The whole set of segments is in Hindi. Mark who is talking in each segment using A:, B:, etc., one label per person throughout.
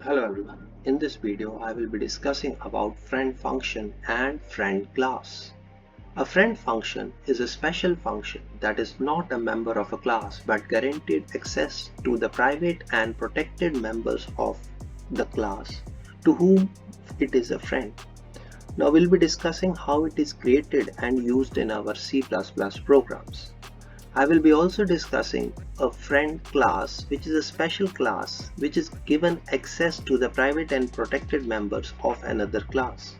A: Hello everyone. In this video, I will be discussing about friend function and friend class. A friend function is a special function that is not a member of a class but guaranteed access to the private and protected members of the class to whom it is a friend. Now we'll be discussing how it is created and used in our C++ programs. I will be also discussing a friend class, which is a special class which is given access to the private and protected members of another class.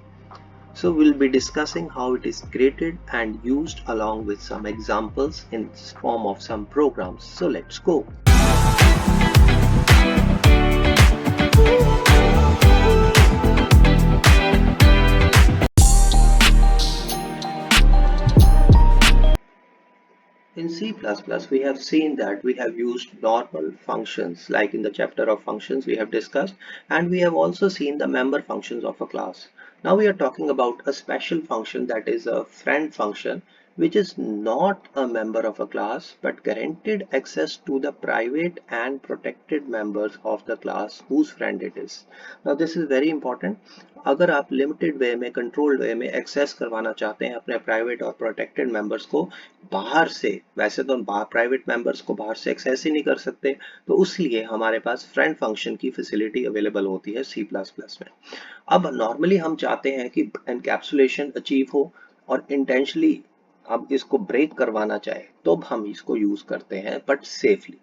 A: So we'll be discussing how it is created and used along with some examples in form of some programs. So let's go. In C++, we have seen that we have used normal functions, like in the chapter of functions we have discussed, and we have also seen the member functions of a class. Now we are talking about a special function, that is a friend function, which is not a member of a class but guaranteed access to the private and protected members of the class whose friend it is. Now this is very important. अगर आप लिमिटेड वे में, कंट्रोल्ड वे में एक्सेस करवाना चाहते हैं अपने प्राइवेट और प्रोटेक्टेड मेंबर्स को बाहर से, वैसे तो हम प्राइवेट मेंबर्स को बाहर से एक्सेस ही नहीं कर सकते, तो उसलिए हमारे पास फ्रेंड फंक्शन की फैसिलिटी अवेलेबल होती है C++ में। अब नॉर्मली हम चाहते हैं कि एनकैप्सुलेशन अचीव हो और इंटेंशनली अब इसको ब्रेक करवाना चाहे तो हम इसको यूज करते हैं, बट सेफली।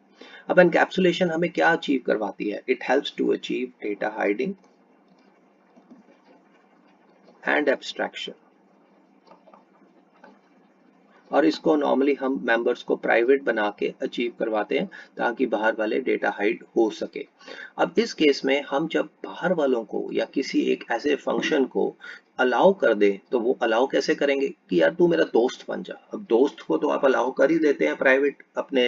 A: अब एनकैप्सुलेशन हमें क्या अचीव करवाती है? It helps to achieve data hiding and abstraction, और इसको नॉर्मली हम मेंबर्स को प्राइवेट बना के अचीव करवाते हैं ताकि बाहर वाले डेटा हाइड हो सके। अब इस केस में हम जब बाहर वालों को या किसी एक ऐसे फंक्शन को अलाउ कर दें तो वो अलाउ कैसे करेंगे कि यार तू मेरा दोस्त बन जा। अब दोस्त को तो आप अलाउ कर ही देते हैं प्राइवेट अपने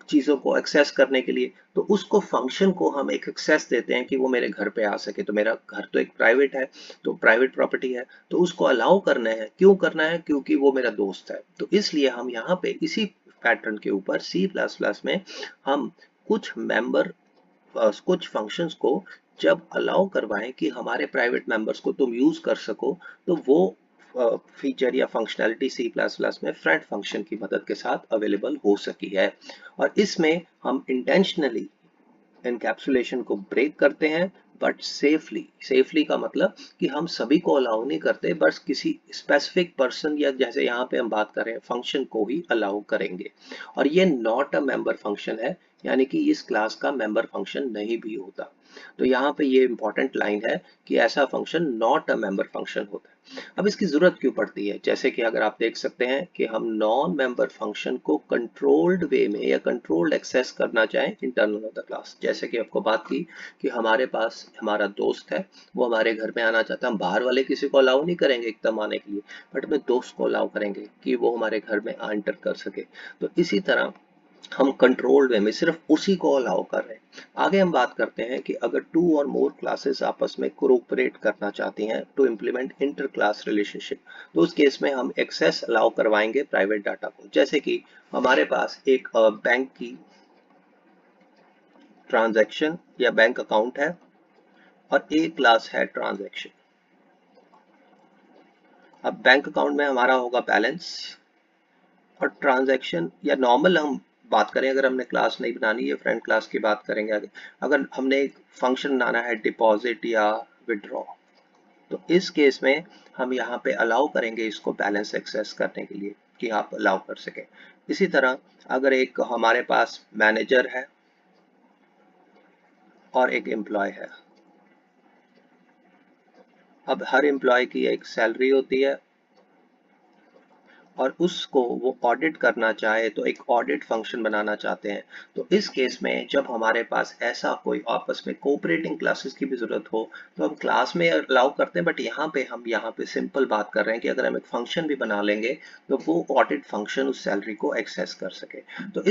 A: चीज़ों को एक्सेस करने के लिए, तो उसको फंक्शन को हम एक एक्सेस देते हैं कि वो मेरे घर पे आ सके। तो मेरा घर तो एक प्राइवेट है, तो प्राइवेट प्रॉपर्टी है, तो उसको अलाउ करना है। क्यों करना है? क्योंकि वो मेरा दोस्त है। तो इसलिए हम यहाँ पे इसी पैटर्न के ऊपर C++ में हम कुछ मेंबर कुछ फंक्शंस को जब अलाउ करवाएं कि हमारे प्राइवेट मेंबर्स को तुम यूज कर सको, तो वो फीचर या फंक्शनैलिटी C++ में फ्रेंड फंक्शन की मदद के साथ अवेलेबल हो सकी है। और इसमें हम इंटेंशनली एनकैप्सुलेशन को ब्रेक करते हैं, बट सेफली का मतलब कि हम सभी को अलाउ नहीं करते, बस किसी स्पेसिफिक पर्सन या जैसे यहाँ पे हम बात कर रहे हैं फंक्शन को ही अलाउ करेंगे। और ये नॉट अ मेंबर फंक्शन है, यानी कि इस क्लास का मेंबर फंक्शन नहीं भी होता। तो यहाँ पे ये इंपॉर्टेंट लाइन है कि ऐसा function not a member function होता है। अब इसकी जरूरत क्यों पड़ती है? जैसे कि अगर आप देख सकते हैं कि हम नॉन मेंबर फंक्शन को कंट्रोल्ड वे में या कंट्रोल्ड एक्सेस करना चाहें इंटरनल ऑफ द क्लास, जैसे कि आपको बात की कि हमारे पास हमारा दोस्त है, वो हमारे घर में आना चाहता है। हम बाहर वाले किसी को अलाउ नहीं करेंगे एकदम आने के लिए, बट अपने दोस्त को अलाउ करेंगे कि वो हमारे घर में एंटर कर सके। तो इसी तरह हम कंट्रोल्ड वे में सिर्फ उसी को अलाउ कर रहे हैं। आगे हम बात करते हैं कि अगर टू और मोर क्लासेस आपस में कोऑपरेट करना चाहती हैं to implement inter class relationship, तो उस केस में हम एक्सेस अलाउ करवाएंगे प्राइवेट डाटा को। जैसे कि हमारे पास एक बैंक की ट्रांजैक्शन या बैंक अकाउंट है और एक क्लास है ट्रांजैक्शन। अब बैंक अकाउंट में हमारा होगा बैलेंस, और ट्रांजैक्शन या नॉर्मल हम बात करें, अगर हमने क्लास नहीं बनानी है, फ्रेंड क्लास की बात करेंगे आगे, अगर हमने एक फंक्शन बनाना है डिपॉजिट या विड्रॉ, तो इस केस में हम यहाँ पे अलाउ करेंगे इसको बैलेंस एक्सेस करने के लिए कि आप अलाउ कर सके। इसी तरह अगर एक हमारे पास मैनेजर है और एक एम्प्लॉय है, अब हर एम्प्लॉय की एक सैलरी होती है और उसको वो ऑडिट करना चाहे तो एक ऑडिट फंक्शन बनाना चाहते हैं। तो इस केस में जब हमारे पास ऐसा कोई आपस में कोऑपरेटिंग क्लासेस की भी जरूरत हो तो हम क्लास में अलाउ करते हैं, बट हम यहाँ पे सिंपल बात कर रहे हैं कि अगर हम एक फंक्शन भी बना लेंगे तो वो ऑडिट फंक्शन उस सैलरी को एक्सेस कर सके। तो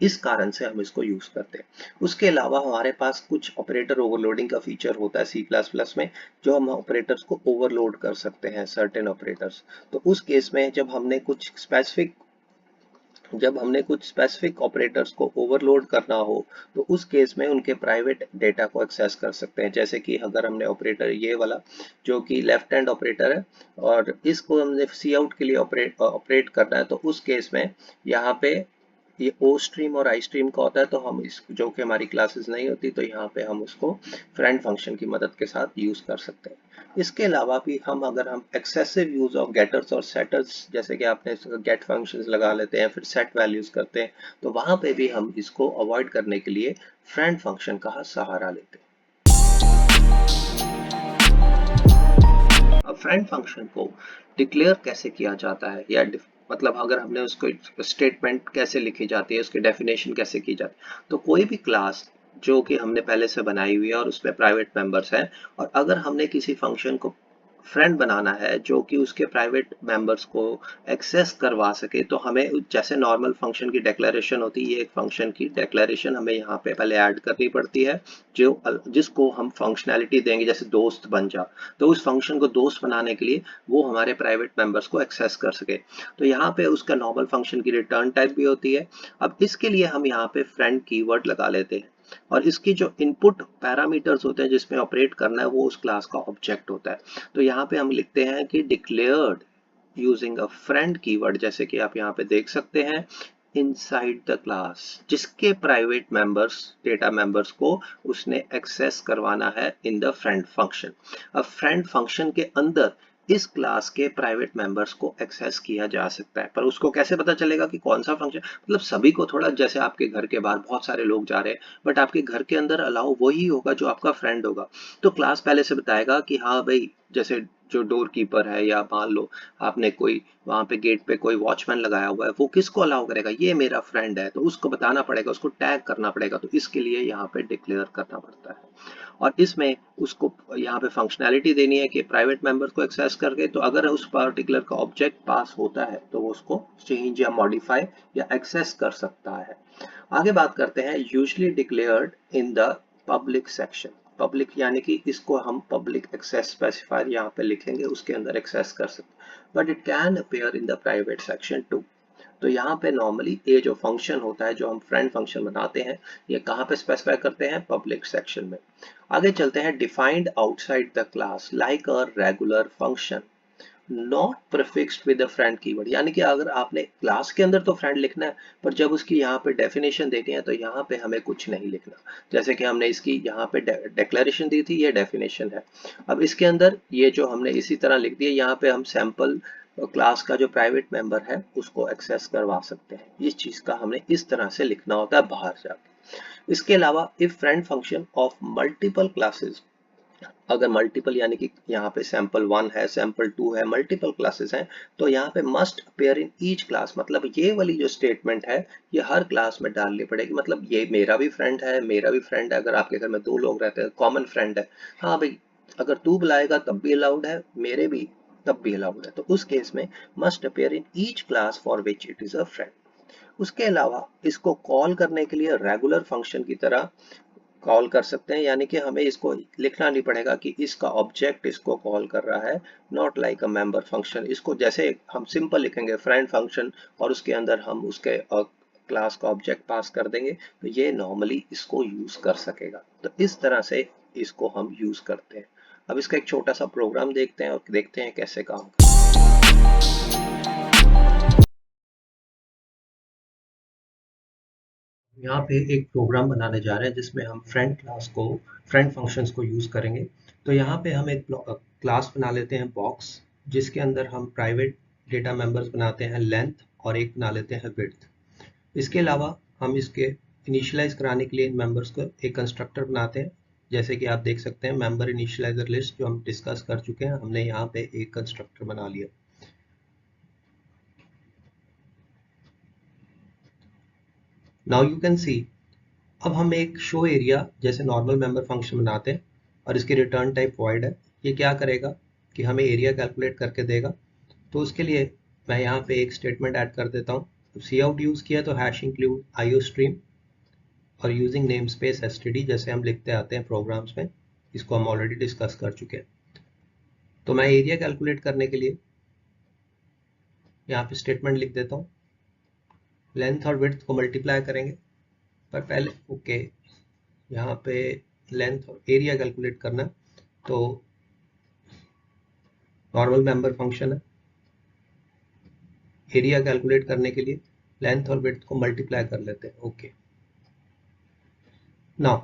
A: इस कारण से हम इसको यूज करते हैं। उसके अलावा हमारे पास कुछ ऑपरेटर ओवरलोडिंग का फीचर होता है C++ में, जो हम ऑपरेटर्स को ओवरलोड कर सकते हैं, सर्टेन ऑपरेटर्स। तो उस केस में जब हमने कुछ स्पेसिफिक जब हमने कुछ स्पेसिफिक ऑपरेटर्स को ओवरलोड करना हो तो उस केस में उनके प्राइवेट डेटा को एक्सेस कर सकते हैं। जैसे कि अगर हमने ऑपरेटर ये वाला जो कि लेफ्ट हैंड ऑपरेटर है और इसको हमने सी आउट के लिए ऑपरेट करना है, तो उस केस में यहाँ पे ये ओ स्ट्रीम और आई स्ट्रीम का होता है, तो हम इस जो कि हमारी क्लासेस नहीं होती, तो यहाँ पे हम उसको फ्रेंड फंक्शन की मदद के साथ यूज कर सकते हैं। इसके अलावा भी अगर हम एक्सेसिव यूज ऑफ गेटर्स और सेटर्स, जैसे कि आपने गेट फंक्शंस लगा लेते हैं फिर सेट वैल्यूज करते हैं, तो वहां पे भी हम इसको अवॉइड करने के लिए फ्रेंड फंक्शन का सहारा लेते हैं। अब फ्रेंड फंक्शन को डिक्लेयर कैसे किया जाता है, या मतलब अगर हमने उसको स्टेटमेंट कैसे लिखी जाती है, उसकी डेफिनेशन कैसे की जाती है, तो कोई भी क्लास जो कि हमने पहले से बनाई हुई है और उसमें प्राइवेट मेंबर्स हैं, और अगर हमने किसी फंक्शन को फ्रेंड बनाना है जो कि उसके प्राइवेट मेंबर्स को एक्सेस करवा सके, तो हमें जैसे नॉर्मल फंक्शन की डेक्लेरेशन होती है, ये एक फंक्शन की डेक्लेरेशन हमें यहाँ पे पहले ऐड करनी पड़ती है, जो जिसको हम फंक्शनैलिटी देंगे, जैसे दोस्त बन जा, तो उस फंक्शन को दोस्त बनाने के लिए वो हमारे प्राइवेट मेंबर्स को एक्सेस कर सके, तो यहाँ पे उसका नॉर्मल फंक्शन की रिटर्न टाइप भी होती है। अब इसके लिए हम यहाँ पे फ्रेंड कीवर्ड लगा लेते हैं, और इसकी जो इनपुट पैरामीटर्स होते हैं जिसमें ऑपरेट करना है, वो उस क्लास का ऑब्जेक्ट होता है। तो यहाँ पे हम लिखते हैं कि declared using a friend keyword, जैसे कि आप यहाँ पे देख सकते हैं, इनसाइड द क्लास, जिसके प्राइवेट मेंबर्स डेटा मेंबर्स को उसने एक्सेस करवाना है इन द फ्रेंड फंक्शन। अब फ्रेंड फंक्शन के अंदर इस क्लास के प्राइवेट मेंबर्स को एक्सेस किया जा सकता है, पर उसको कैसे पता चलेगा कि कौन सा फंक्शन, मतलब सभी को थोड़ा, जैसे आपके घर के बाहर बहुत सारे लोग जा रहे हैं बट आपके घर के अंदर अलाउ वही होगा जो आपका फ्रेंड होगा, तो क्लास पहले से बताएगा कि हाँ भाई, जैसे जो डोर कीपर है, या मान लो आपने कोई वहां पे गेट पे कोई वॉचमैन लगाया हुआ है, वो किसको अलाउ करेगा, ये मेरा फ्रेंड है, तो उसको बताना पड़ेगा, उसको टैग करना पड़ेगा, तो इसके लिए यहाँ पे डिक्लेयर करना पड़ता है। और इसमें उसको यहाँ पे फंक्शनैलिटी देनी है कि प्राइवेट मेंबर को एक्सेस करके, तो अगर उस पर्टिकुलर का ऑब्जेक्ट पास होता है तो वो उसको चेंज या मॉडिफाई या एक्सेस कर सकता है। आगे बात करते हैं usually declared in the public section. Public यानी कि इसको हम पब्लिक एक्सेस स्पेसिफायर यहाँ पे लिखेंगे, उसके अंदर एक्सेस कर सकते, but it can appear in the private section two. तो यहाँ पे नॉर्मली ये जो फंक्शन होता है, जो हम फ्रेंड फंक्शन बनाते हैं, ये कहाँ पे स्पेसिफाई करते हैं, पब्लिक सेक्शन में। आगे चलते हैं, defined outside the class like a regular function not prefixed with the friend keyword, यानी कि अगर आपने क्लास के अंदर तो फ्रेंड लिखना है, पर जब उसकी यहाँ पे डेफिनेशन देनी है तो यहाँ पे हमें कुछ नहीं लिखना। जैसे कि हमने इसकी यहाँ पे डेक्लेरेशन दी थी, ये डेफिनेशन है। अब इसके अंदर ये जो हमने इसी तरह लिख दिया, यहाँ पे हम सैंपल क्लास का जो प्राइवेट मेंबर है उसको एक्सेस करवा सकते हैं। इस चीज का हमने इस तरह से लिखना होता है बाहर जाके। इसके अलावा if friend function of multiple classes, अगर मल्टीपल यानी कि यहाँ पे सैंपल 1 है, सैंपल 2 है, मल्टीपल क्लासेस हैं, तो यहाँ पे must appear in each class, मतलब ये वाली जो स्टेटमेंट है ये हर क्लास में डालनी पड़ेगी। मतलब ये मेरा भी फ्रेंड है, मेरा भी फ्रेंड है, अगर आपके घर में 2 लोग रहते हैं, कॉमन फ्रेंड है, हाँ भाई, अगर तू बुलाएगा तब भी अलाउड है, मेरे भी तब भी अलाउड है, तो उस केस में must appear in each class for which it is a friend. उसके अलावा इसको कॉल करने के लिए रेगुलर फंक्शन की तरह कॉल कर सकते हैं, यानी कि हमें इसको लिखना नहीं पड़ेगा कि इसका ऑब्जेक्ट इसको कॉल कर रहा है, not like a member function. इसको जैसे हम सिंपल लिखेंगे फ्रेंड फंक्शन और उसके अंदर हम उसके क्लास का ऑब्जेक्ट पास कर देंगे, तो ये नॉर्मली इसको यूज कर सकेगा। तो इस तरह से इसको हम यूज करते हैं। अब इसका एक छोटा सा प्रोग्राम देखते हैं और देखते हैं कैसे काम करता है। यहाँ पे एक प्रोग्राम बनाने जा रहे हैं जिसमें हम फ्रेंड फंक्शंस को यूज करेंगे। तो यहाँ पे हम एक क्लास बना लेते हैं बॉक्स, जिसके अंदर हम प्राइवेट डेटा मेंबर्स बनाते हैं लेंथ, और एक बना लेते हैं विड्थ। इसके अलावा हम इसके इनिशियलाइज कराने के लिए इन मेंबर्स को एक कंस्ट्रक्टर बनाते हैं, जैसे कि आप देख सकते हैं मेंबर इनिशियलाइजर लिस्ट जो हम डिस्कस कर चुके हैं, हमने यहाँ पे एक कंस्ट्रक्टर बना लिया। नाउ यू कैन सी, अब हम एक शो एरिया जैसे नॉर्मल मेंबर फंक्शन बनाते हैं और इसकी रिटर्न टाइप वॉइड है। ये क्या करेगा कि हमें एरिया कैलकुलेट करके देगा। तो उसके लिए मैं यहाँ पे एक स्टेटमेंट ऐड कर देता हूँ। सी आउट यूज किया तो हैश इंक्लूड आईओ स्ट्रीम और यूजिंग नेम स्पेस एसटीडी, जैसे हम लिखते आते हैं प्रोग्राम्स में, इसको हम ऑलरेडी डिस्कस कर चुके हैं। तो मैं एरिया कैलकुलेट करने के लिए यहाँ पे स्टेटमेंट लिख देता हूँ, लेंथ और विड्थ को मल्टीप्लाई करेंगे, पर पहले ओके यहाँ पे लेंथ और एरिया कैलकुलेट करना, तो नॉर्मल मेंबर फंक्शन है, एरिया कैलकुलेट करने के लिए लेंथ और विड्थ को मल्टीप्लाई कर लेते हैं। ओके, नाउ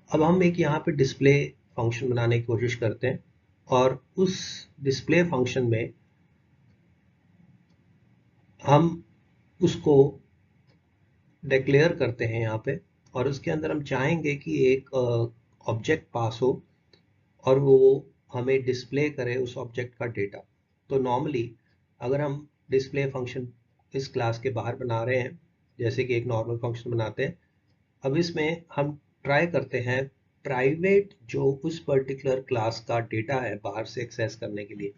A: अब हम एक यहाँ पे डिस्प्ले फंक्शन बनाने की कोशिश करते हैं, और उस डिस्प्ले फंक्शन में हम उसको डिक्लेयर करते हैं यहाँ पे, और उसके अंदर हम चाहेंगे कि एक ऑब्जेक्ट पास हो और वो हमें डिस्प्ले करे उस ऑब्जेक्ट का डेटा। तो नॉर्मली अगर हम डिस्प्ले फंक्शन इस क्लास के बाहर बना रहे हैं, जैसे कि एक नॉर्मल फंक्शन बनाते हैं, अब इसमें हम ट्राई करते हैं प्राइवेट जो उस पर्टिकुलर क्लास का डेटा है बाहर से एक्सेस करने के लिए।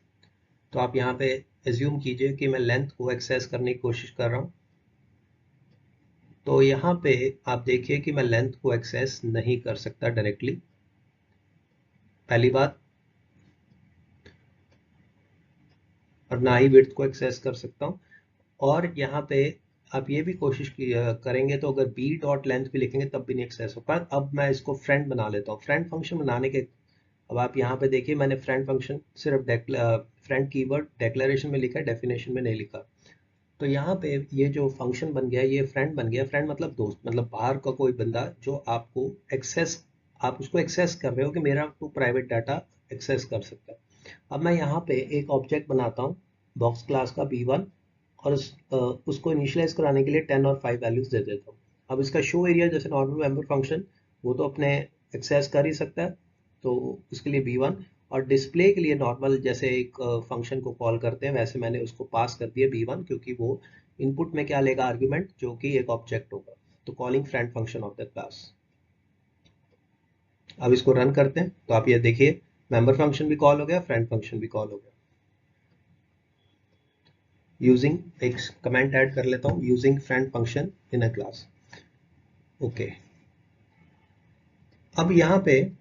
A: तो आप यहाँ पे एज्यूम कीजिए कि मैं लेंथ को एक्सेस करने की कोशिश कर रहा हूँ, तो यहाँ पे आप देखिए कि मैं लेंथ को एक्सेस नहीं कर सकता डायरेक्टली, पहली बात, और ना ही विड्थ को एक्सेस कर सकता हूँ। और यहाँ पे आप ये भी कोशिश करेंगे तो अगर बी डॉट लेंथ भी लिखेंगे तब भी नहीं एक्सेस हो पाएगा। अब मैं इसको फ्रेंड बना लेता हूँ। फ्रेंड फंक्शन बनाने के, अब आप यहाँ पे देखिए मैंने फ्रेंड फंक्शन सिर्फ फ्रेंड कीवर्ड डेक्लेरेशन में लिखा है, डेफिनेशन में नहीं लिखा। तो यहाँ पे ये जो फंक्शन बन गया ये फ्रेंड बन गया। फ्रेंड मतलब दोस्त, मतलब बाहर का कोई बंदा जो आपको एक्सेस, आप उसको एक्सेस कर रहे हो कि मेरा तो प्राइवेट डाटा एक्सेस कर सकता है। अब मैं यहाँ पे एक ऑब्जेक्ट बनाता हूँ बॉक्स क्लास का B1, और उसको इनिशियलाइज कराने के लिए 10 और 5 वैल्यूज दे देता हूँ। अब इसका शो एरिया जैसे नॉर्मल मेंबर फंक्शन वो तो अपने एक्सेस कर ही सकता है, तो उसके लिए B1, और डिस्प्ले के लिए नॉर्मल जैसे एक फंक्शन को कॉल करते हैं वैसे मैंने उसको पास कर दिया B1, क्योंकि वो इनपुट में क्या लेगा आर्ग्यूमेंट, जो कि एक ऑब्जेक्ट होगा। तो calling friend function of the class. अब इसको रन करते हैं तो आप ये देखिए मेंबर फंक्शन भी कॉल हो गया, फ्रेंड फंक्शन भी कॉल हो गया। यूजिंग एक कमेंट ऐड कर लेता हूँ, using friend function in a class. Okay, अब यहाँ पे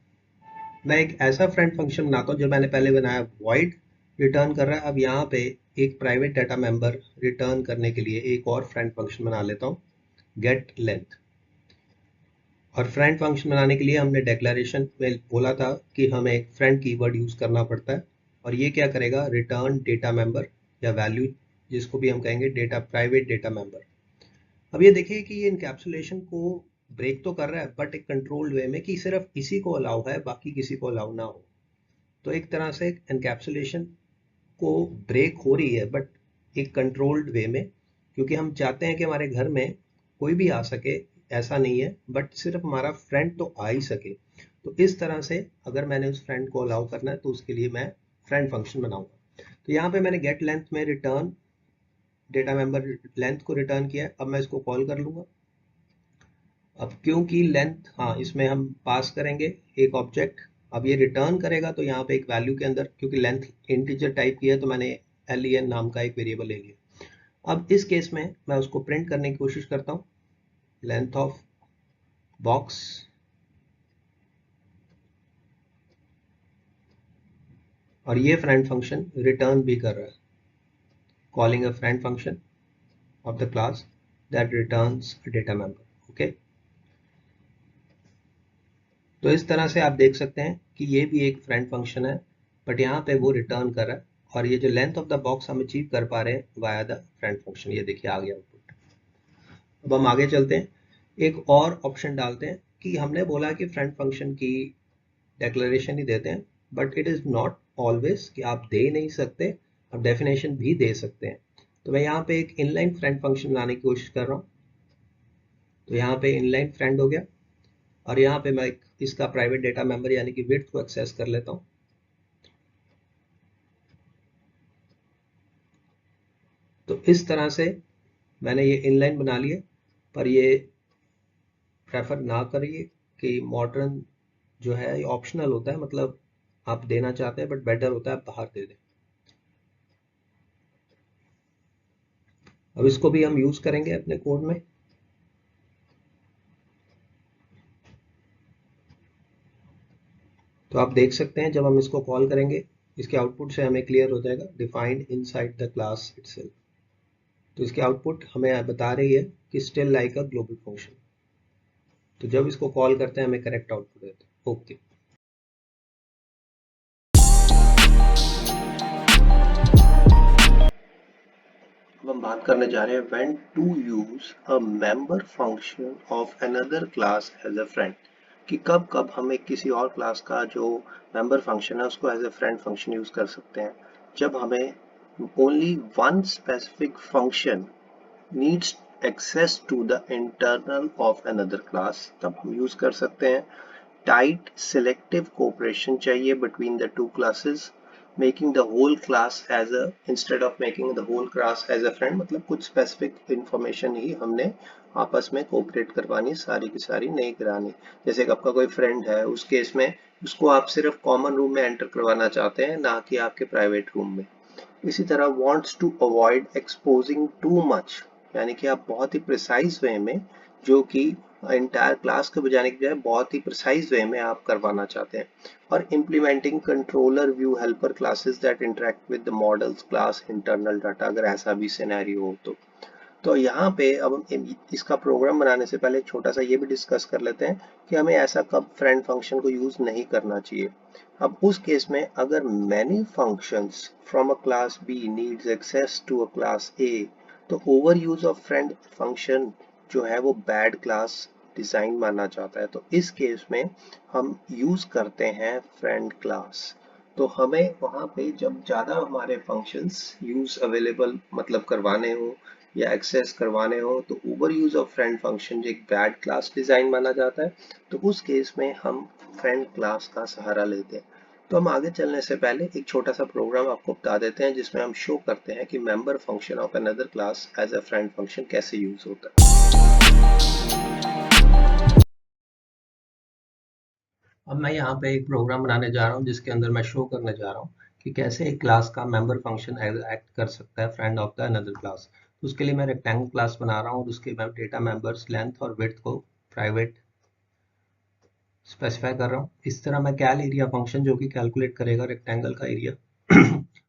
A: मैं एक ऐसा फ्रेंड फंक्शन बनाता हूँ जो मैंने पहले बनाया, वॉइड रिटर्न कर रहा है। अब यहाँ पे एक प्राइवेट डाटा मेंबर रिटर्न करने के लिए एक और फ्रेंड फंक्शन बना लेता हूँ, गेट लेंथ। और फ्रेंड फंक्शन बनाने के लिए हमने डेक्लेरेशन में बोला था कि हमें एक फ्रेंड कीवर्ड यूज करना पड़ता है, और ये क्या करेगा, रिटर्न डेटा मेंबर या वैल्यू, जिसको भी हम कहेंगे डेटा, प्राइवेट डेटा मेंबर। अब ये देखिए कि ये इनकैप्सुलेशन को ब्रेक तो कर रहा है, बट एक कंट्रोल्ड वे में, कि सिर्फ इसी को अलाउ है बाकी किसी को अलाउ ना हो। तो एक तरह से इनकैप्सुलेशन को ब्रेक हो रही है, बट एक कंट्रोल्ड वे में, क्योंकि हम चाहते हैं कि हमारे घर में कोई भी आ सके, ऐसा नहीं है, बट सिर्फ हमारा फ्रेंड तो आ ही सके। तो इस तरह से अगर मैंने उस फ्रेंड को अलाउ करना है तो उसके लिए मैं फ्रेंड फंक्शन बनाऊंगा। तो यहाँ पे मैंने गेट लेंथ में रिटर्न डेटा मेंबर लेंथ को रिटर्न किया है। अब मैं इसको कॉल कर लूंगा। अब क्योंकि लेंथ, हाँ, इसमें हम पास करेंगे एक ऑब्जेक्ट, अब ये रिटर्न करेगा तो यहाँ पे एक वैल्यू के अंदर, क्योंकि लेंथ इंटीजर टाइप की है तो मैंने len नाम का एक वेरिएबल ले लिया। अब इस केस में मैं उसको प्रिंट करने की कोशिश करता हूँ, लेंथ ऑफ बॉक्स, और ये फ्रेंड फंक्शन रिटर्न भी कर रहा है, calling a friend function of the class that returns a data member. Okay, तो इस तरह से आप देख सकते हैं कि ये भी एक फ्रेंड फंक्शन है, बट यहाँ पे वो रिटर्न कर रहा है, और ये जो लेंथ ऑफ द बॉक्स हम अचीव कर पा रहे हैं वाया द फ्रेंड फंक्शन। ये देखिए आ गया आउटपुट। अब हम आगे चलते हैं, एक और ऑप्शन डालते हैं कि हमने बोला कि फ्रेंड फंक्शन की डेक्लेरेशन ही देते हैं, but it is not always कि आप दे नहीं सकते, आप डेफिनेशन भी दे सकते हैं। तो मैं यहाँ पे एक इनलाइन फ्रेंड फंक्शन बनाने की कोशिश कर रहा हूँ। तो यहाँ पे इनलाइन फ्रेंड हो गया, और यहाँ पे मैं इसका प्राइवेट डेटा मेंबर यानी कि विड्थ को एक्सेस कर लेता हूँ। तो इस तरह से मैंने ये इनलाइन बना लिए, पर ये प्रेफर ना करिए कि मॉडर्न जो है ये ऑप्शनल होता है, मतलब आप देना चाहते हैं बट बेटर होता है आप बाहर दे दें। अब इसको भी हम यूज करेंगे अपने कोड में। तो आप देख सकते हैं जब हम इसको कॉल करेंगे इसके आउटपुट से हमें क्लियर हो जाएगा, defined inside the class itself. तो इसकी आउटपुट हमें बता रही है कि still like a global function. तो जब इसको कॉल करते हैं हमें करेक्ट आउटपुट देते हैं। ओके, अब हम बात करने जा रहे हैं when to use a member function of another class as a friend, कि कब कब हमें किसी और क्लास का जो मेंबर फंक्शन है उसको as a friend function use कर सकते हैं। जब हमें only one specific function needs access to the internal of another class, तब हम यूज कर सकते हैं। टाइट सिलेक्टिव कोऑपरेशन चाहिए between the two classes, making the whole class as a instead of making the whole class as a friend, मतलब कुछ स्पेसिफिक इंफॉर्मेशन ही हमने आपस में कोऑपरेट करवानी, सारी की सारी नहीं करानी। जैसे कि आपका कोई फ्रेंड है, उस केस में उसको आप सिर्फ कॉमन रूम में एंटर करवाना चाहते हैं, ना कि आपके प्राइवेट रूम में। इसी तरह wants to avoid exposing too much, यानी कि आप बहुत ही प्रिसाइज वे में, जो कि इंटायर क्लास को बजाने की बजाय बहुत ही प्रिसाइज वे में आप करवाना चाहते हैं। और implementing controller view helper classes that interact with the models class internal data, अगर ऐसा भी सिनेरियो हो तो यहाँ पे अब हम इसका प्रोग्राम बनाने से पहले एक छोटा सा ये भी डिस्कस कर लेते हैं कि हमें ऐसा कब फ्रेंड फंक्शन को यूज नहीं करना चाहिए। अब उस केस में अगर many functions from a class B needs access to a class A, तो over use of friend function जो है वो बैड क्लास डिजाइन माना जाता है। तो इस केस में हम यूज करते हैं फ्रेंड क्लास। तो हमें वहां पे जब ज्यादा हमारे फंक्शंस यूज अवेलेबल मतलब करवाने हो या एक्सेस करवाने हो, तो over use of friend function जो एक बैड क्लास डिजाइन माना जाता है। तो उस केस में हम फ्रेंड क्लास का सहारा लेते हैं। तो हम आगे चलने से पहले एक छोटा सा प्रोग्राम आपको बता देते हैं जिसमें हम शो करते हैं कि member function of another class as a friend function कैसे यूज होता है। अब मैं यहाँ पे एक प्रोग्राम बनाने जा रहा हूँ जिसके अंदर मैं शो करने जा रहा हूँ कि कैसे एक क्लास का मेंबर फंक्शन एक्ट कर सकता है friend of the another class. तो उसके लिए मैं रेक्टेंगल क्लास बना रहा हूँ और उसके मैं डेटा मेंबर्स लेंथ और विड्थ को प्राइवेट स्पेसिफाई कर रहा हूँ। इस तरह मैं कैल एरिया फंक्शन जो कि कैलकुलेट करेगा रेक्टेंगल का एरिया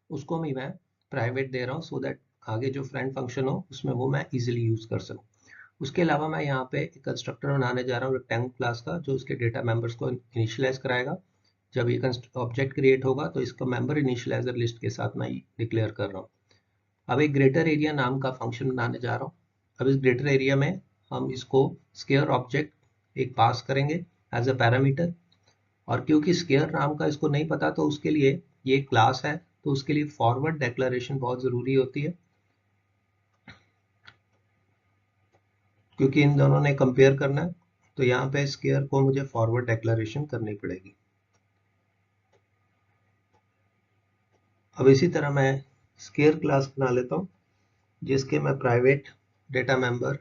A: उसको भी मैं प्राइवेट दे रहा हूँ, सो दैट आगे जो फ्रेंड फंक्शन हो उसमें वो मैं इजीली यूज कर सकूँ। उसके अलावा मैं यहाँ पे एक कंस्ट्रक्टर बनाने जा रहा हूँ रेक्टेंगल क्लास का, जो उसके डेटा मेंबर्स को इनिशियलाइज कराएगा। जब ये ऑब्जेक्ट क्रिएट होगा तो इसको मेंबर इनिशियलाइजर लिस्ट के साथ मैं डिक्लेयर कर रहा हूँ। अब एक ग्रेटर एरिया नाम का फंक्शन बनाने जा रहा हूँ। अब इस ग्रेटर एरिया में हम इसको स्केयर ऑब्जेक्ट एक पास करेंगे एज अ पैरामीटर। और क्योंकि स्केयर नाम का इसको नहीं पता, तो उसके लिए ये क्लास है, तो उसके लिए फॉरवर्ड डेक्लेरेशन बहुत जरूरी होती है, क्योंकि इन दोनों ने कंपेयर करना है। तो यहाँ पे स्केयर को मुझे फॉरवर्ड डेक्लेरेशन करनी पड़ेगी। अब इसी तरह मैं स्केयर क्लास बना लेता हूँ जिसके मैं प्राइवेट डेटा मेंबर,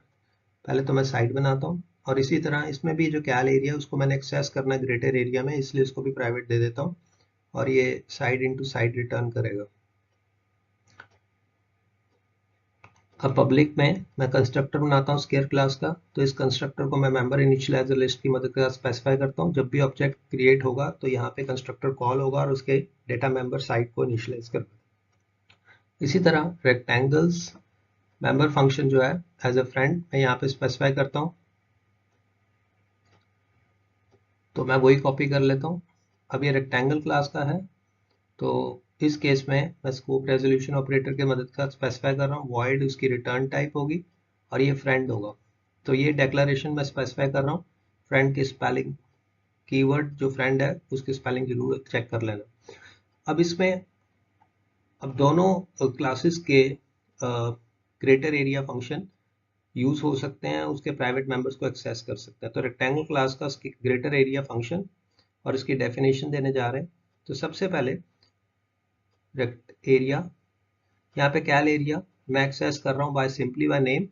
A: पहले तो मैं साइड बनाता हूँ, और इसी तरह इसमें भी जो कैल एरिया उसको मैंने एक्सेस करना है ग्रेटर एरिया में, इसलिए इसको भी प्राइवेट दे देता हूँ और ये साइड इनटू साइड रिटर्न करेगा। अब पब्लिक में मैं कंस्ट्रक्टर बनाता हूँ स्केयर क्लास का। तो इस कंस्ट्रक्टर को मैं मेंबर इनिशियलाइजर लिस्ट की मदद के साथ स्पेसिफाई करता हूँ। जब भी ऑब्जेक्ट क्रिएट होगा तो यहाँ पे कंस्ट्रक्टर कॉल होगा और उसके डेटा मेंबर साइड को इनिशियलाइज कर। इसी तरह रेक्टेंगल्स मेंबर फंक्शन जो है एज अ फ्रेंड मैं यहाँ पे स्पेसिफाई करता हूँ। तो मैं वही कॉपी कर लेता हूँ। अब ये रेक्टेंगल क्लास का है, तो इस केस में मैं स्कोप रेजोल्यूशन ऑपरेटर की मदद का स्पेसिफाई कर रहा हूँ। वॉइड उसकी रिटर्न टाइप होगी और ये फ्रेंड होगा। तो ये डेक्लेरेशन मैं स्पेसिफाई कर रहा हूँ। फ्रेंड की स्पेलिंग, कीवर्ड जो फ्रेंड है उसकी स्पेलिंग जरूर चेक कर लेना। अब इसमें अब दोनों क्लासेस के ग्रेटर एरिया फंक्शन यूज हो सकते हैं, उसके प्राइवेट मेंबर्स को एक्सेस कर सकते हैं। तो रेक्टेंगल क्लास का ग्रेटर एरिया फंक्शन और इसकी डेफिनेशन देने जा रहे हैं। तो सबसे पहले एरिया, यहाँ पे कैल एरिया मैं एक्सेस कर रहा हूँ बाय सिंपली बाय नेम,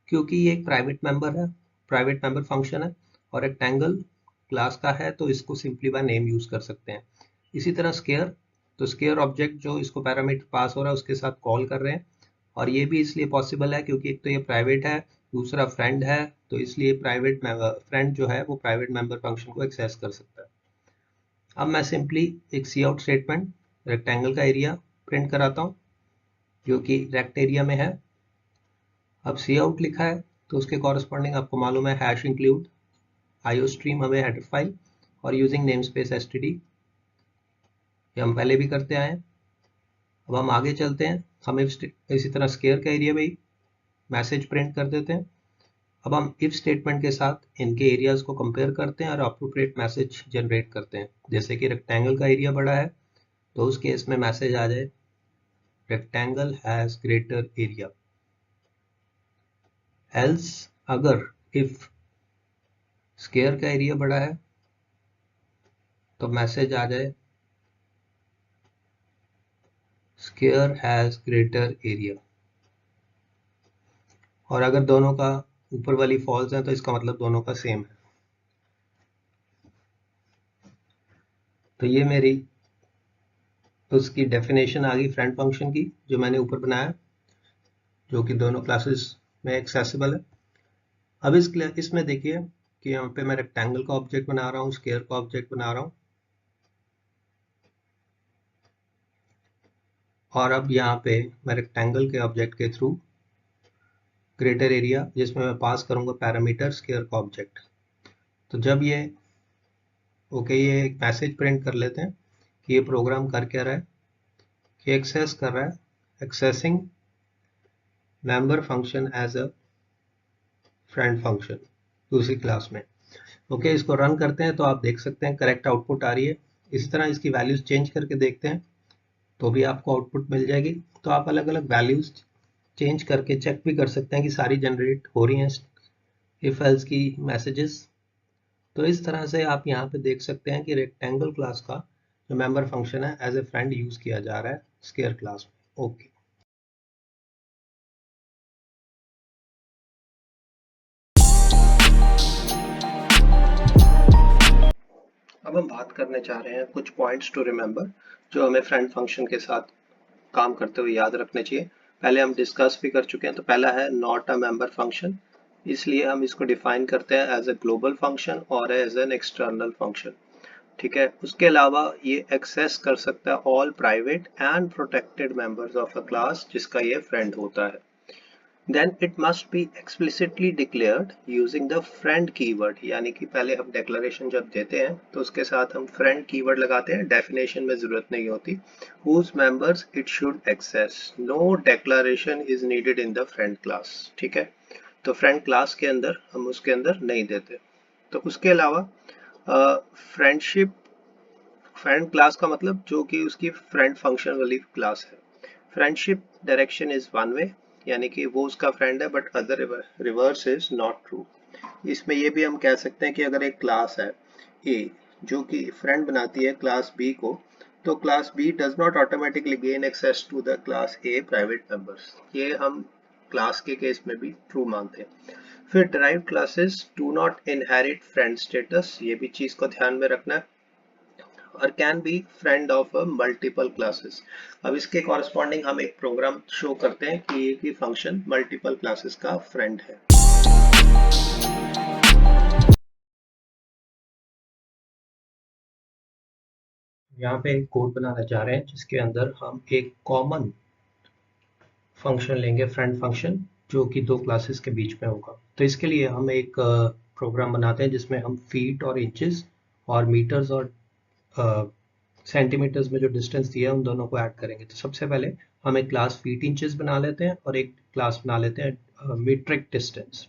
A: क्योंकि ये एक प्राइवेट मेंबर है, प्राइवेट मेंबर फंक्शन है और रेक्टेंगल क्लास का है, तो इसको सिंपली बाय नेम यूज कर सकते हैं। इसी तरह स्केयर, तो स्केयर ऑब्जेक्ट जो इसको पैरामीटर पास हो रहा है उसके साथ कॉल कर रहे हैं, और ये भी इसलिए पॉसिबल है क्योंकि एक तो ये प्राइवेट है, दूसरा फ्रेंड है, तो इसलिए प्राइवेट फ्रेंड जो है वो प्राइवेट मेंबर फंक्शन को एक्सेस कर सकता है। अब मैं सिंपली एक सी आउट स्टेटमेंट रेक्टेंगल का एरिया प्रिंट कराता हूँ जो कि रेक्ट एरिया में है। अब सी आउट लिखा है तो उसके कॉरस्पॉन्डिंग आपको मालूम है हैश इंक्लूड आईओ स्ट्रीम हमें हेडर फाइल और यूजिंग नेम स्पेस एसटीडी, ये हम पहले भी करते आए हैं। अब हम आगे चलते हैं, हम इसी तरह स्केयर का एरिया में मैसेज प्रिंट कर देते हैं। अब हम इफ स्टेटमेंट के साथ इनके एरियाज को कंपेयर करते हैं और अप्रोप्रिएट मैसेज जनरेट करते हैं। जैसे कि रेक्टेंगल का एरिया बड़ा है तो उस केस में मैसेज आ जाए rectangle has greater area. Else अगर इफ स्केयर का एरिया बड़ा है तो मैसेज आ जाए स्केयर हैज ग्रेटर एरिया। और अगर दोनों का ऊपर वाली फॉल्स है तो इसका मतलब दोनों का सेम है। तो ये मेरी उसकी डेफिनेशन आ गई फ्रेंड फंक्शन की जो मैंने ऊपर बनाया, जो कि दोनों क्लासेस में एक्सेसिबल है। अब इसमें देखिए कि यहाँ पे मैं रेक्टेंगल का ऑब्जेक्ट बना रहा हूँ, स्क्वायर का ऑब्जेक्ट बना रहा हूँ, और अब यहाँ पे मैं रेक्टेंगल के ऑब्जेक्ट के थ्रू ग्रेटर एरिया जिसमें मैं पास करूंगा पैरामीटर स्क्वायर का ऑब्जेक्ट। तो जब ये ओके, ये एक मैसेज प्रिंट कर लेते हैं कि ये प्रोग्राम कर क्या रहा है, कि एक्सेस कर रहा है accessing member function as a friend function दूसरी क्लास में। ओके, इसको रन करते हैं तो आप देख सकते हैं करेक्ट आउटपुट आ रही है। इसी तरह इसकी वैल्यूज चेंज करके देखते हैं तो भी आपको आउटपुट मिल जाएगी। तो आप अलग अलग वैल्यूज चेंज करके चेक भी कर सकते हैं कि सारी जनरेट हो रही हैं इफ एल्स की मैसेजेस। तो इस तरह से आप यहाँ पे देख सकते हैं कि रेक्टेंगल क्लास का जो मेंबर फंक्शन है एज ए फ्रेंड यूज किया जा रहा है स्क्वायर क्लास में। ओके, अब हम बात करने जा रहे हैं कुछ पॉइंट्स टू रिमेंबर जो हमें फ्रेंड फंक्शन के साथ काम करते हुए याद रखने चाहिए। पहले हम डिस्कस भी कर चुके हैं। तो पहला है नॉट अ मेंबर फंक्शन, इसलिए हम इसको डिफाइन करते हैं एज ए ग्लोबल फंक्शन और एज एन एक्सटर्नल फंक्शन। ठीक है, उसके अलावा ये एक्सेस कर सकता है all private and protected members of a class जिसका ये फ्रेंड होता है। Then it must be explicitly declared using the friend keyword, यानी कि पहले हम डिक्लेरेशन जब देते हैं तो उसके साथ हम फ्रेंड कीवर्ड लगाते हैं। डेफिनेशन में जरूरत नहीं होती। whose members it should access, no declaration is needed in the friend class। ठीक है, तो फ्रेंड क्लास के अंदर हम उसके अंदर नहीं देते। तो उसके अलावा फ्रेंडशिप फ्रेंड क्लास का मतलब जो कि उसकी फ्रेंड फंक्शन वाली क्लास है। Friendship direction is one way, यानी कि वो उसका फ्रेंड है but other rivers is not true. इसमें ये भी हम कह सकते हैं कि अगर एक क्लास है ए जो कि फ्रेंड बनाती है क्लास बी को, तो class B does not automatically gain access to the class A private members. ये हम क्लास के केस में भी ट्रू मानते हैं। फिर derived classes do not inherit friend status, ये भी चीज को ध्यान में रखना है, और can be friend of multiple classes. अब इसके कॉरस्पॉन्डिंग हम एक प्रोग्राम शो करते हैं कि एक ही फंक्शन मल्टीपल क्लासेस का फ्रेंड है। यहाँ पे एक कोड बनाना चाह रहे हैं जिसके अंदर हम एक कॉमन फंक्शन लेंगे फ्रेंड फंक्शन जो कि दो क्लासेस के बीच में होगा। तो इसके लिए हम एक प्रोग्राम बनाते हैं जिसमें हम फीट और इंचेस और मीटर्स और सेंटीमीटर्स में जो डिस्टेंस दिया है उन दोनों को ऐड करेंगे। तो सबसे पहले हम एक क्लास फीट इंचेस बना लेते हैं और एक क्लास बना लेते हैं मीट्रिक डिस्टेंस।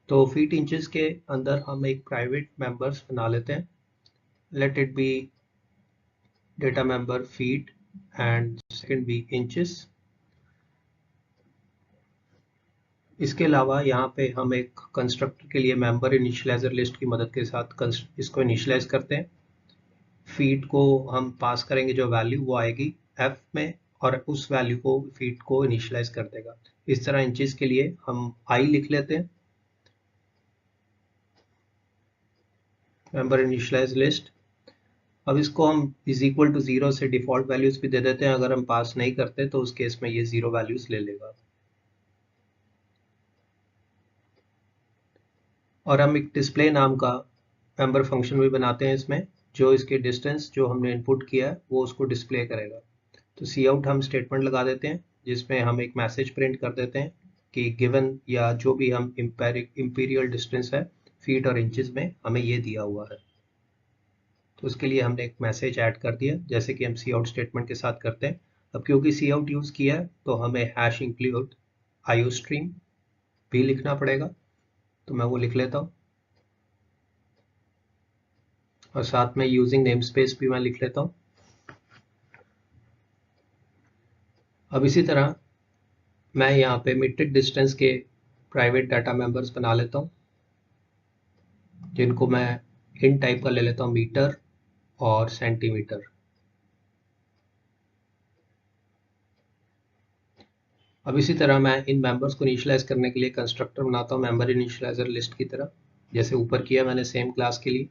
A: तो फीट इंचेस के अंदर हम एक प्राइवेट मेंबर्स बना लेते हैं, let it be data member feet and second be inches. इसके अलावा यहाँ पे हम एक कंस्ट्रक्टर के लिए मेंबर इनिशियलाइजर लिस्ट की मदद के साथ इसको इनिशियलाइज करते हैं। फीट को हम पास करेंगे, जो वैल्यू वो आएगी एफ में और उस वैल्यू को फीट को इनिशियलाइज कर देगा। इस तरह इंचेस के लिए हम आई लिख लेते हैं मेंबर इनिशियलाइज लिस्ट। अब इसको हम इज इक्वल टू 0 से डिफॉल्ट वैल्यूज भी दे देते हैं। अगर हम पास नहीं करते तो उस केस में ये 0 वैल्यूज ले लेगा। और हम एक डिस्प्ले नाम का मेंबर फंक्शन भी बनाते हैं इसमें, जो इसके डिस्टेंस जो हमने इनपुट किया है वो उसको डिस्प्ले करेगा। तो सी आउट हम स्टेटमेंट लगा देते हैं जिसमें हम एक मैसेज प्रिंट कर देते हैं कि गिवन या जो भी हम इंपीरियल डिस्टेंस है फीट और इंचेस में हमें ये दिया हुआ है। तो उसके लिए हमने एक मैसेज ऐड कर दिया जैसे कि हम सी आउट स्टेटमेंट के साथ करते हैं। अब क्योंकि सी आउट यूज़ किया है तो हमें हैश इंक्लूड आईओ स्ट्रीम भी लिखना पड़ेगा, तो मैं वो लिख लेता हूँ और साथ में यूजिंग नेम स्पेस भी मैं लिख लेता हूँ। अब इसी तरह मैं यहाँ पे मीट्रिक डिस्टेंस के प्राइवेट डाटा मेंबर्स बना लेता हूँ जिनको मैं इन टाइप का ले लेता हूँ मीटर और सेंटीमीटर। अब इसी तरह मैं इन मेंबर्स को इनिशियलाइज करने के लिए कंस्ट्रक्टर बनाता हूँ मेंबर इनिशियलाइजर लिस्ट की तरह, जैसे ऊपर किया मैंने सेम क्लास के लिए।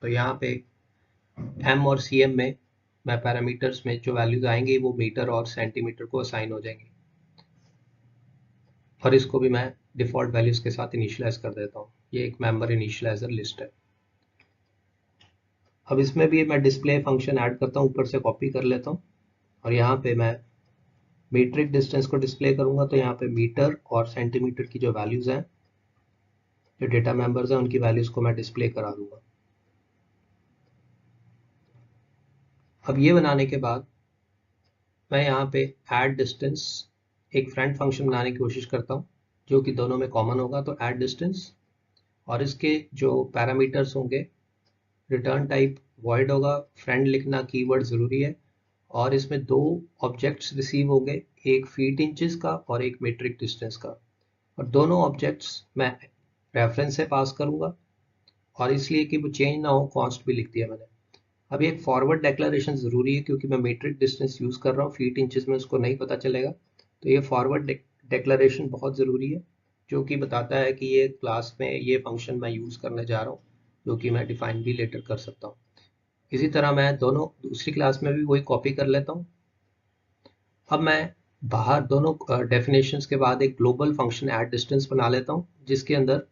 A: तो यहाँ पे एम और सी एम में मैं पैरामीटर्स में जो वैल्यूज आएंगे वो मीटर और सेंटीमीटर को असाइन हो जाएंगे और इसको भी मैं डिफॉल्ट वैल्यूज के साथ इनिशियलाइज कर देता हूँ। ये एक मेंबर इनिशियलाइजर लिस्ट है। अब इसमें भी मैं डिस्प्ले फंक्शन ऐड करता हूँ, ऊपर से कॉपी कर लेता हूँ और यहाँ पे मैं मीट्रिक डिस्टेंस को डिस्प्ले करूंगा तो यहाँ पे मीटर और सेंटीमीटर की जो वैल्यूज हैं जो डेटा मेंबर्स हैं उनकी वैल्यूज को मैं डिस्प्ले करा दूंगा। अब ये बनाने के बाद मैं यहाँ पे ऐड डिस्टेंस एक फ्रेंड फंक्शन बनाने की कोशिश करता हूँ जो कि दोनों में कॉमन होगा। तो ऐड डिस्टेंस और इसके जो पैरामीटर्स होंगे रिटर्न टाइप वॉइड होगा, फ्रेंड लिखना कीवर्ड ज़रूरी है और इसमें दो ऑब्जेक्ट्स रिसीव होंगे, एक फीट इंचेस का और एक मीट्रिक डिस्टेंस का, और दोनों ऑब्जेक्ट्स मैं रेफरेंस से पास करूंगा और इसलिए कि वो चेंज ना हो कॉन्स्ट भी लिख दिया मैंने। अब एक फॉरवर्ड डेक्लेरेशन ज़रूरी है क्योंकि मैं मीट्रिक डिस्टेंस यूज़ कर रहा हूँ, फीट इंचेस में उसको नहीं पता चलेगा। तो ये फॉरवर्ड डेक्लेरेशन बहुत ज़रूरी है जो कि बताता है कि ये क्लास में ये फंक्शन मैं यूज़ करने जा रहा हूँ, जो कि मैं डिफाइन भी लेटर कर सकता हूँ। इसी तरह मैं दोनों दूसरी क्लास में भी वही कॉपी कर लेता हूँ। अब मैं बाहर दोनों डेफिनेशंस के बाद एक ग्लोबल फंक्शन ऐड डिस्टेंस बना लेता हूँ जिसके अंदर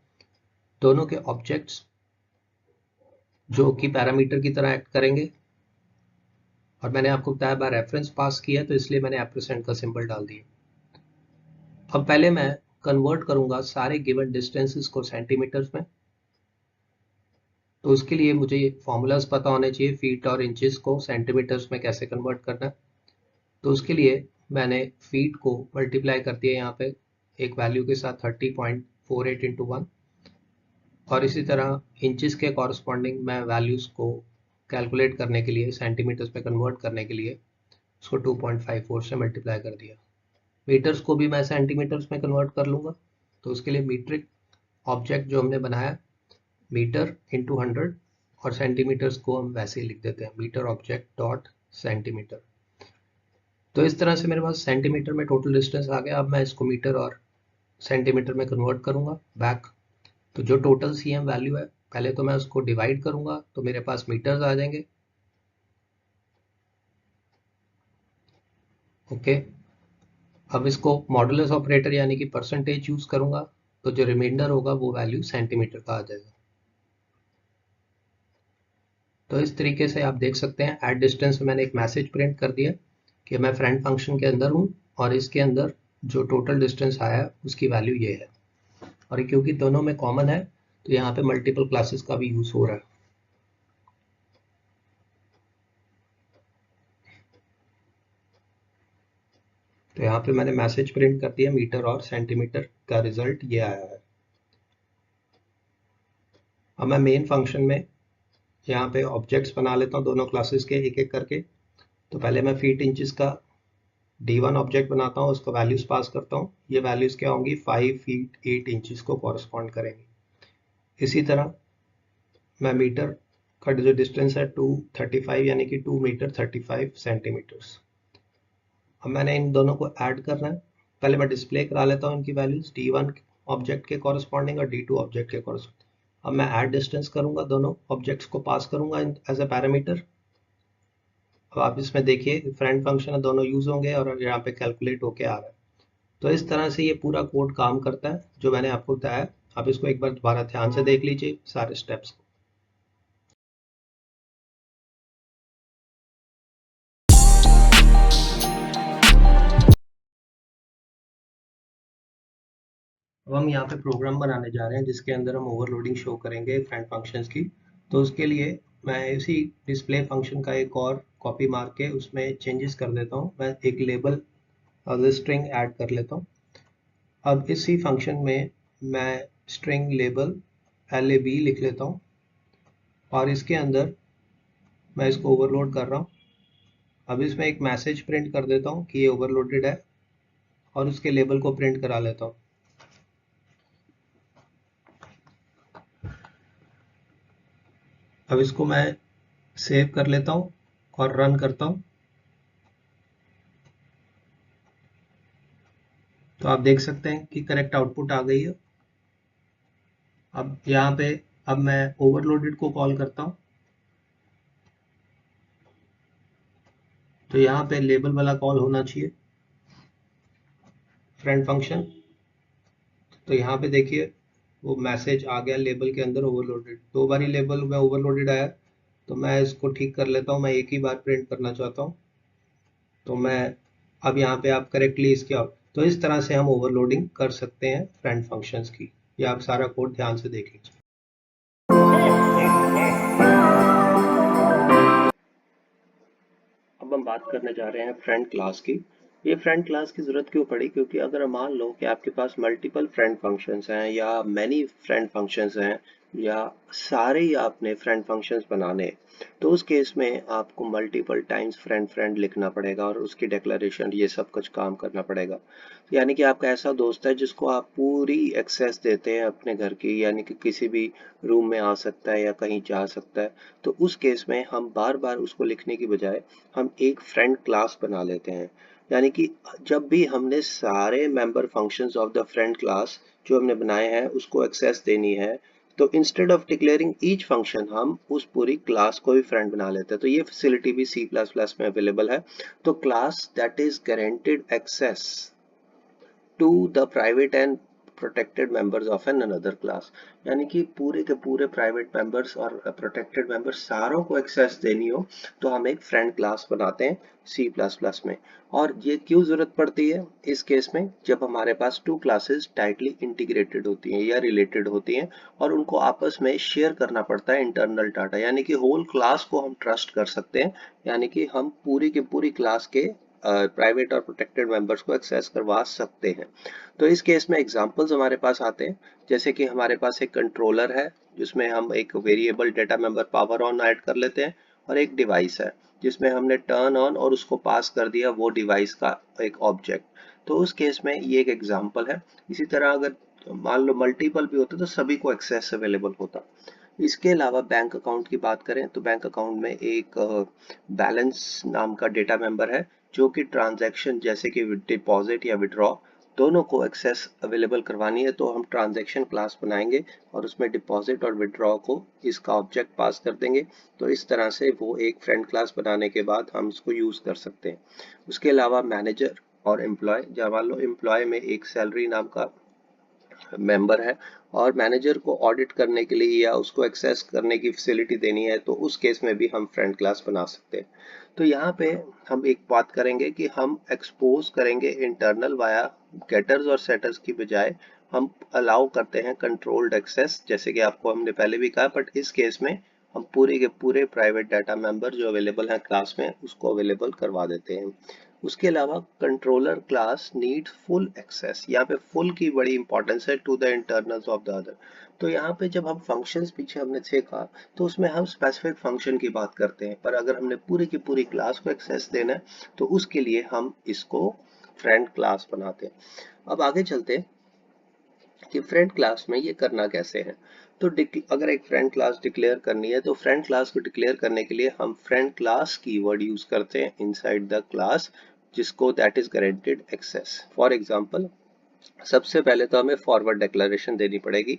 A: दोनों के ऑब्जेक्ट्स जो कि पैरामीटर की तरह एक्ट करेंगे और मैंने आपको बताया बार रेफरेंस पास किया तो इसलिए मैंने एम्परसेंड का सिंबल डाल दिया। अब पहले मैं कन्वर्ट करूंगा सारे गिवन डिस्टेंसेस को सेंटीमीटर्स में, तो उसके लिए मुझे फॉर्मूलाज पता होने चाहिए फीट और इंचेस को सेंटीमीटर्स में कैसे कन्वर्ट करना है। तो उसके लिए मैंने फीट को मल्टीप्लाई कर दिया यहाँ पे एक वैल्यू के साथ 30.48 इंटू 1 और इसी तरह इंचेस के कॉरस्पॉन्डिंग मैं वैल्यूज को कैलकुलेट करने के लिए सेंटीमीटर्स में कन्वर्ट करने के लिए उसको 2.54 से मल्टीप्लाई कर दिया। मीटर्स को भी मैं सेंटीमीटर्स में कन्वर्ट कर लूँगा, तो उसके लिए मीट्रिक ऑब्जेक्ट जो हमने बनाया मीटर इंटू 100 और सेंटीमीटर्स को हम वैसे ही लिख देते हैं मीटर ऑब्जेक्ट डॉट सेंटीमीटर। तो इस तरह से मेरे पास सेंटीमीटर में टोटल डिस्टेंस आ गया। अब मैं इसको मीटर और सेंटीमीटर में कन्वर्ट करूँगा बैक। तो जो टोटल सी एम वैल्यू है पहले तो मैं उसको डिवाइड करूँगा तो मेरे पास मीटर्स आ जाएंगे। ओके, अब इसको मॉडुलस ऑपरेटर यानी कि परसेंटेज यूज़ करूँगा तो जो रिमाइंडर होगा वो वैल्यू सेंटीमीटर का आ जाएगा। तो इस तरीके से आप देख सकते हैं एट डिस्टेंस में मैंने एक मैसेज प्रिंट कर दिया कि मैं फ्रेंड फंक्शन के अंदर हूँ और इसके अंदर जो टोटल डिस्टेंस आया उसकी वैल्यू ये है और क्योंकि दोनों में कॉमन है तो यहाँ पे मल्टीपल क्लासेस का भी यूज़ हो रहा है। तो यहाँ पे मैंने मैसेज प्रिंट कर दिया मीटर और सेंटीमीटर का रिजल्ट ये आया है। अब मैं मेन फंक्शन में यहाँ पे ऑब्जेक्ट्स बना लेता हूँ दोनों क्लासेस के एक एक करके। तो पहले मैं फीट इंचेस का D1 ऑब्जेक्ट बनाता हूँ, उसको वैल्यूज पास करता हूँ। ये वैल्यूज क्या होंगी 5 फीट 8 इंचेस को कॉरस्पॉन्ड करेंगी। इसी तरह मैं मीटर का जो डिस्टेंस है 235 यानी कि 2 मीटर 35 सेंटीमीटर्स। अब मैंने इन दोनों को ऐड करना है। पहले मैं डिस्प्ले करा लेता हूँ इनकी वैल्यूज D1 ऑब्जेक्ट के कॉरस्पॉन्डिंग और D2 ऑब्जेक्ट के कॉरस्पॉन्डिंग। अब मैं ऐड डिस्टेंस करूंगा, दोनों ऑब्जेक्ट्स को पास करूंगा एज अ पैरामीटर। अब आप इसमें देखिए फ्रेंड फंक्शन है, दोनों यूज होंगे और यहाँ पे कैलकुलेट होके आ रहा है। तो इस तरह से ये पूरा कोड काम करता है जो मैंने आपको बताया। आप इसको एक बार दोबारा ध्यान से देख लीजिए सारे स्टेप्स को। अब हम यहाँ पे प्रोग्राम बनाने जा रहे हैं जिसके अंदर हम ओवरलोडिंग शो करेंगे फ्रेंड फंक्शंस की। तो उसके लिए मैं इसी डिस्प्ले फंक्शन का एक और कॉपी मार के उसमें चेंजेस कर देता हूँ। मैं एक लेबल स्ट्रिंग ऐड कर लेता हूँ। अब इसी फंक्शन में मैं स्ट्रिंग लेबल lab लिख लेता हूँ और इसके अंदर मैं इसको ओवरलोड कर रहा हूँ। अब इसमें एक मैसेज प्रिंट कर देता हूँ कि ये ओवरलोडेड है और उसके लेबल को प्रिंट करा लेता हूँ। अब इसको मैं सेव कर लेता हूँ और रन करता हूँ। तो आप देख सकते हैं कि करेक्ट आउटपुट आ गई है। अब यहाँ पे अब मैं ओवरलोडेड को कॉल करता हूँ। तो यहाँ पे लेबल वाला कॉल होना चाहिए फ्रेंड फंक्शन। तो यहाँ पे देखिए वो मैसेज आ गया लेबल के अंदर ओवरलोडेड। दो बारी लेबल में ओवरलोडेड आया। तो मैं इसको ठीक कर लेता हूँ। मैं एक ही बार प्रिंट करना चाहता हूँ। तो मैं अब यहाँ पे आप करेक्टली इसके तो इस तरह से हम ओवरलोडिंग कर सकते हैं फ्रेंड फंक्शंस की। ये आप सारा कोड ध्यान से देख लीजिए। अब हम बात करने जा रहे हैं फ्रेंड क्लास की। ये फ्रेंड क्लास की ज़रूरत क्यों पड़ी? क्योंकि अगर मान लो कि आपके पास मल्टीपल फ्रेंड फंक्शंस हैं या मैनी फ्रेंड फंक्शंस हैं या सारे ही आपने फ्रेंड फंक्शंस बनाने हैं, तो उस केस में आपको मल्टीपल टाइम्स फ्रेंड फ्रेंड लिखना पड़ेगा और उसकी डिक्लेरेशन ये सब कुछ काम करना पड़ेगा। यानी कि आपका ऐसा दोस्त है जिसको आप पूरी एक्सेस देते हैं अपने घर की, यानी कि किसी भी रूम में आ सकता है या कहीं जा सकता है। तो उस केस में हम बार बार उसको लिखने की बजाय हम एक फ्रेंड क्लास बना लेते हैं। यानी कि जब भी हमने सारे member functions of the friend class जो हमने बनाए हैं उसको एक्सेस देनी है, तो instead of declaring each function हम उस पूरी क्लास को भी फ्रेंड बना लेते हैं। तो ये फैसिलिटी भी C++ में अवेलेबल है। तो class that is guaranteed access to the private and protected members of an another class, यानी कि पूरे के पूरे प्राइवेट मेंबर्स और प्रोटेक्टेड मेंबर्स सारों को एक्सेस देनी हो तो हम एक फ्रेंड क्लास बनाते हैं C++ में। और ये क्यों जरूरत पड़ती है इस केस में? जब हमारे पास टू क्लासेस टाइटली इंटीग्रेटेड होती हैं या रिलेटेड होती हैं और उनको आपस में शेयर करना पड़ता है इंटरनल डाटा, यानी कि होल क्लास को हम ट्रस्ट कर सकते हैं। यानी कि हम पूरी की पूरी क्लास के प्राइवेट और प्रोटेक्टेड मेंबर्स को एक्सेस करवा सकते हैं। तो इस केस में एग्जांपल्स हमारे पास आते हैं, जैसे कि हमारे पास एक कंट्रोलर है जिसमें हम एक variable data member power on add कर लेते हैं, और एक डिवाइस है जिसमें हमने टर्न ऑन और उसको पास कर दिया वो डिवाइस का एक ऑब्जेक्ट। तो उस केस में ये एक एग्जांपल है। इसी तरह अगर मान लो मल्टीपल भी होते तो सभी को एक्सेस अवेलेबल होता। इसके अलावा बैंक अकाउंट की बात करें तो बैंक अकाउंट में एक बैलेंस नाम का डेटा मेंबर है जो कि ट्रांजैक्शन जैसे कि डिपॉजिट या विड्रॉ दोनों को एक्सेस अवेलेबल करवानी है। तो हम ट्रांजैक्शन क्लास बनाएंगे और उसमें डिपॉजिट और विड्रॉ को इसका ऑब्जेक्ट पास कर देंगे। तो इस तरह से वो एक फ्रेंड क्लास बनाने के बाद हम इसको यूज कर सकते हैं। उसके अलावा मैनेजर और एम्प्लॉय, जब मान लो एम्प्लॉय में एक सैलरी नाम का मेंबर है और मैनेजर को ऑडिट करने के लिए या उसको एक्सेस करने की फैसिलिटी देनी है, तो उस केस में भी हम फ्रेंड क्लास बना सकते हैं। तो यहाँ पे हम एक बात करेंगे कि हम एक्सपोज करेंगे इंटरनल वाया गेटर्स और सेटर्स की बजाय हम अलाउ करते हैं कंट्रोल्ड एक्सेस, जैसे कि आपको हमने पहले भी कहा। बट इस केस में हम पूरे के पूरे प्राइवेट डाटा मेंबर जो अवेलेबल हैं क्लास में उसको अवेलेबल करवा देते हैं। उसके अलावा controller class need full access, यहाँ पे फुल की बड़ी इंपॉर्टेंस है to the internals of the other. तो यहाँ पे जब हम फंक्शंस पीछे हमने सीखा तो उसमें हम स्पेसिफिक फंक्शन की बात करते हैं, पर अगर हमने पूरी की पूरी क्लास को एक्सेस देना है तो उसके लिए हम इसको फ्रेंड क्लास बनाते हैं। अब आगे चलते हैं कि फ्रेंड क्लास में ये करना कैसे है। तो अगर एक फ्रेंड क्लास डिक्लेयर करनी है तो फ्रेंड क्लास को डिक्लेयर करने के लिए हम फ्रेंड क्लास कीवर्ड यूज करते हैं इनसाइड द क्लास, जिसको that is guaranteed access. For example, सबसे पहले तो हमें फॉरवर्ड डिक्लेरेशन देनी पड़ेगी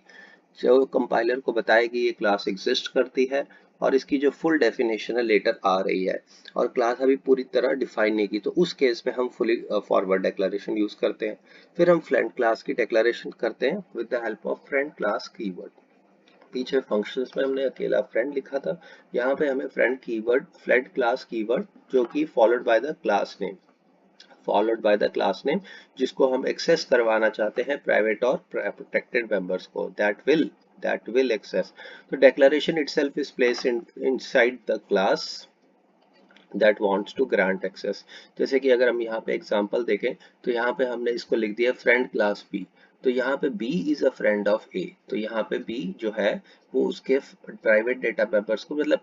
A: जो कंपाइलर को बताएगी ये क्लास एग्जिस्ट करती है और इसकी जो फुल डेफिनेशन है लेटर आ रही है, और क्लास अभी पूरी तरह डिफाइन नहीं की। तो उस केस में हम फुली फॉरवर्ड डिक्लेरेशन यूज करते हैं। फिर हम फ्रेंड क्लास की डिक्लेरेशन करते हैं with the help of friend class keyword. पीछे फंक्शंस में हमने अकेला फ्रेंड लिखा था, यहाँ पे हमें friend keyword friend class keyword जो कि followed by the class name. Followed by the class name, जिसको हम एक्सेस करवाना चाहते हैं प्राइवेट और प्रोटेक्टेड मेंबर्स को, that will access. तो declaration itself is placed inside the class that wants to grant access. जैसे कि अगर हम यहाँ पे एग्जांपल देखें तो यहाँ पे हमने इसको लिख दिया फ्रेंड क्लास B, तो यहाँ पे B is a friend of A, तो यहाँ पे B जो है वो उसके प्राइवेट डेटा मेंबर्स को, मतलब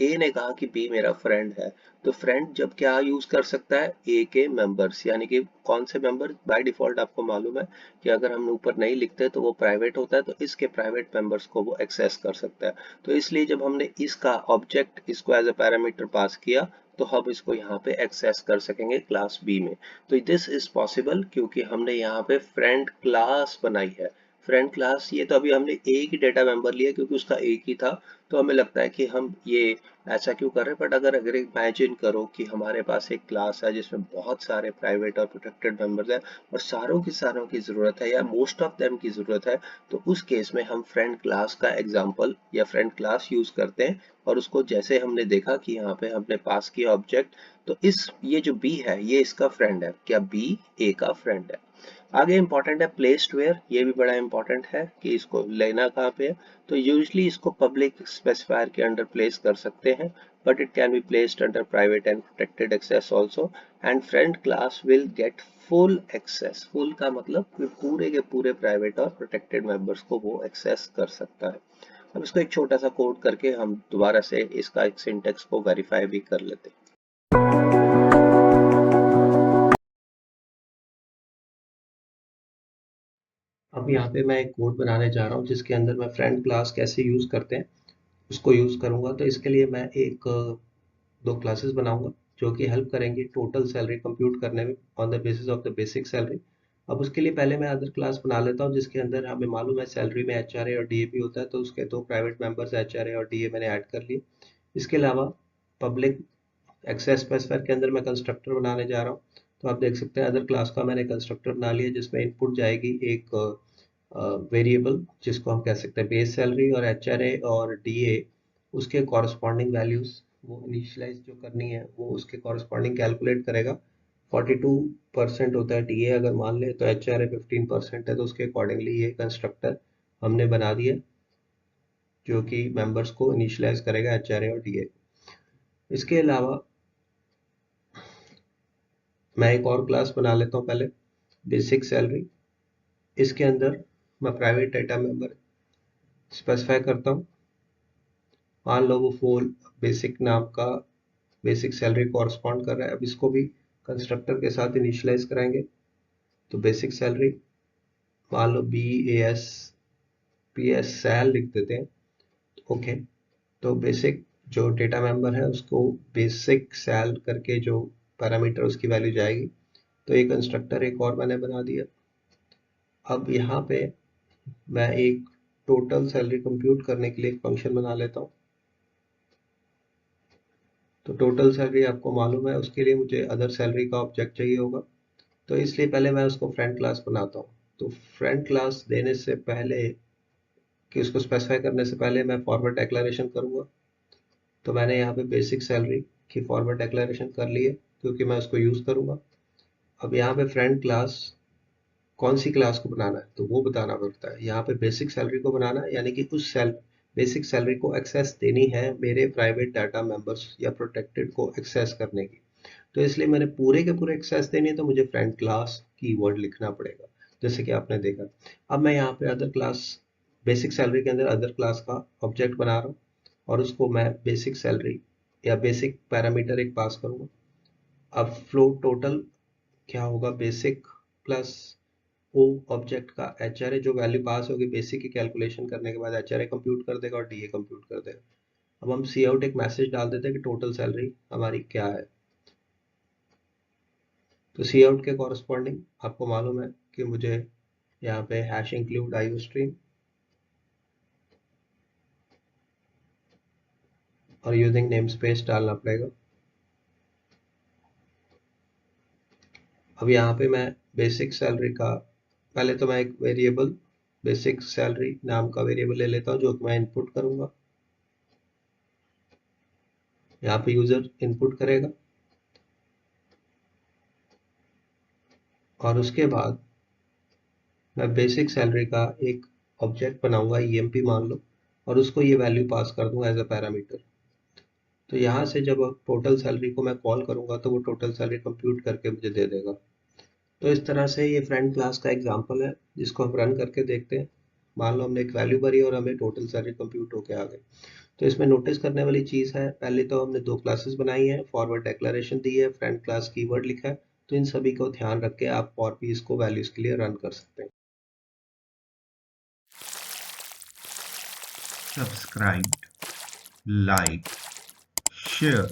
A: A ने कहा कि B मेरा फ्रेंड है, तो फ्रेंड जब क्या यूज कर सकता है, A के मेंबर्स, यानी कि कौन से मेंबर, बाय डिफॉल्ट आपको मालूम है कि अगर हम ऊपर नहीं लिखते तो वो प्राइवेट होता है, तो इसके प्राइवेट मेंबर्स को वो एक्सेस कर सकता है। तो इसलिए जब हमने इसका ऑब्जेक्ट इसको एज अ पैरामीटर पास किया तो हम इसको यहाँ पे एक्सेस कर सकेंगे क्लास B में। तो दिस इज पॉसिबल क्योंकि हमने यहाँ पे फ्रेंड क्लास बनाई है। फ्रेंड क्लास, ये तो अभी हमने एक ही डेटा मेंबर लिया क्योंकि उसका एक ही था, तो हमें लगता है कि हम ये ऐसा क्यों कर रहे हैं, बट अगर इमेजिन करो कि हमारे पास एक क्लास है जिसमें बहुत सारे प्राइवेट और प्रोटेक्टेड मेंबर्स हैं और सारों की जरूरत है या मोस्ट ऑफ देम की जरूरत है, तो उस केस में हम फ्रेंड क्लास का एग्जांपल या फ्रेंड क्लास यूज करते हैं और उसको जैसे हमने देखा कि यहाँ पे हमने पास किया ऑब्जेक्ट, तो ये जो B है ये इसका फ्रेंड है, क्या B A का फ्रेंड है। आगे इंपॉर्टेंट है प्लेस्ड वेयर, ये भी बड़ा इंपॉर्टेंट है कि इसको लेना कहाँ पे है, तो यूजली इसको पब्लिक स्पेसिफायर के अंडर प्लेस कर सकते हैं, but it can be placed under private and protected access also, and friend class will get full access, full का मतलब कि पूरे के पूरे प्राइवेट और प्रोटेक्टेड मेंबर्स को वो एक्सेस कर सकता है। अब इसको एक छोटा सा कोड करके हम दोबारा से इसका एक सिंटेक्स को वेरीफाई भी कर लेते हैं। अब यहाँ पे मैं एक कोड बनाने जा रहा हूँ जिसके अंदर मैं फ्रेंड क्लास कैसे यूज करते हैं उसको यूज करूंगा। तो इसके लिए मैं दो क्लासेस बनाऊंगा जो कि हेल्प करेंगे टोटल सैलरी कंप्यूट करने में on the basis of the basic salary. अब उसके लिए पहले मैं अदर क्लास बना लेता हूँ जिसके अंदर हमें मालूम है सैलरी में HRA और DA भी होता है, तो उसके दो प्राइवेट मेंबर्स HRA और DA मैंने ऐड कर लिए। इसके अलावा पब्लिक एक्सेस स्पेसिफायर के अंदर मैं कंस्ट्रक्टर बनाने जा रहा हूँ। तो आप देख सकते हैं अदर क्लास का मैंने कंस्ट्रक्टर बना लिया जिसमें इनपुट जाएगी एक वेरिएबल जिसको हम कह सकते हैं बेस सैलरी, और HRA और DA उसके कॉरस्पॉन्डिंग वैल्यूज वो इनिशियलाइज जो करनी है वो उसके कॉरस्पॉन्डिंग कैलकुलेट करेगा। 42% होता है DA, अगर मान ले तो HRA 15% है, तो उसके अकॉर्डिंगली ये कंस्ट्रक्टर हमने बना दिया जो कि मेंबर्स को इनिशियलाइज करेगा HRA और DA। इसके अलावा मैं एक और क्लास बना लेता हूँ पहले, बेसिक सैलरी। इसके अंदर मैं प्राइवेट डेटा मेंबर स्पेसिफाई करता हूँ। मान लो वो फुल बेसिक नाम का बेसिक सैलरी कॉरस्पॉन्ड कर रहा है। अब इसको भी कंस्ट्रक्टर के साथ इनिशियलाइज कराएंगे। तो बेसिक सैलरी मान लो BAS सैल लिख देते हैं। ओके, तो बेसिक जो डेटा मेंबर है उसको बेसिक सैल करके जो पैरामीटर उसकी वैल्यू जाएगी। तो एक कंस्ट्रक्टर एक और मैंने बना दिया। अब यहाँ पे मैं एक टोटल सैलरी कंप्यूट करने के लिए एक फंक्शन बना लेता हूँ। तो टोटल सैलरी आपको मालूम है उसके लिए मुझे अदर सैलरी का ऑब्जेक्ट चाहिए होगा, तो इसलिए पहले मैं उसको फ्रेंड क्लास बनाता हूँ। तो फ्रेंड क्लास देने से पहले कि उसको स्पेसिफाई करने से पहले मैं फॉरवर्ड डिक्लेरेशन करूँगा। तो मैंने यहाँ पे बेसिक सैलरी की फॉरवर्ड डिक्लेरेशन कर ली है क्योंकि मैं उसको यूज़ करूँगा। अब यहाँ पे फ्रेंड क्लास कौन सी क्लास को बनाना है तो वो बताना पड़ता है। यहाँ पे बेसिक सैलरी को बनाना है, यानी कि उस बेसिक सैलरी को एक्सेस देनी है मेरे प्राइवेट डाटा मेंबर्स या प्रोटेक्टेड को एक्सेस करने की। तो इसलिए मैंने पूरे के पूरे एक्सेस देनी है, तो मुझे फ्रेंड क्लास कीवर्ड लिखना पड़ेगा जैसे कि आपने देखा। अब मैं यहाँ पे अदर क्लास बेसिक सैलरी के अंदर अदर क्लास का ऑब्जेक्ट बना रहा हूँ और उसको मैं बेसिक सैलरी या बेसिक पैरामीटर एक पास करूँगा। अब फ्लो टोटल क्या होगा, बेसिक प्लस वो ऑब्जेक्ट का HRA जो वैल्यू पास होगी बेसिक की कैलकुलेशन करने के बाद HRA कंप्यूट कर देगा और DA कंप्यूट कर देगा। अब हम सी आउट एक मैसेज डाल देते हैं कि टोटल सैलरी हमारी क्या है। तो सी आउट के कॉरस्पॉन्डिंग आपको मालूम है कि मुझे यहाँ पे हैश इंक्लूड IO स्ट्रीम और यूजिंग नेम स्पेस डालना पड़ेगा। अब यहाँ पे मैं बेसिक सैलरी का पहले तो मैं एक वेरिएबल बेसिक सैलरी नाम का वेरिएबल ले लेता हूँ जो कि मैं इनपुट करूँगा। यहाँ पे यूजर इनपुट करेगा और उसके बाद मैं बेसिक सैलरी का एक ऑब्जेक्ट बनाऊंगा, ईएमपी मान लो, और उसको ये वैल्यू पास कर दूंगा एज अ पैरामीटर। तो यहाँ से जब टोटल सैलरी को मैं कॉल करूंगा तो वो टोटल सैलरी कंप्यूट करके मुझे दे देगा। तो इस तरह से ये फ्रेंड क्लास का एग्जांपल है जिसको हम रन करके देखते हैं। मान लो हमने एक वैल्यू भरी और हमें टोटल सैलरी कंप्यूट होके आ गई। तो इसमें नोटिस करने वाली चीज़ है, पहले तो हमने दो क्लासेस बनाई है, फॉरवर्ड डिक्लेरेशन दी है, फ्रेंड क्लास कीवर्ड लिखा है। तो इन सभी को ध्यान रख के आप और भी इसको वैल्यूज के लिए रन कर सकते हैं।
B: Subscribe, like, share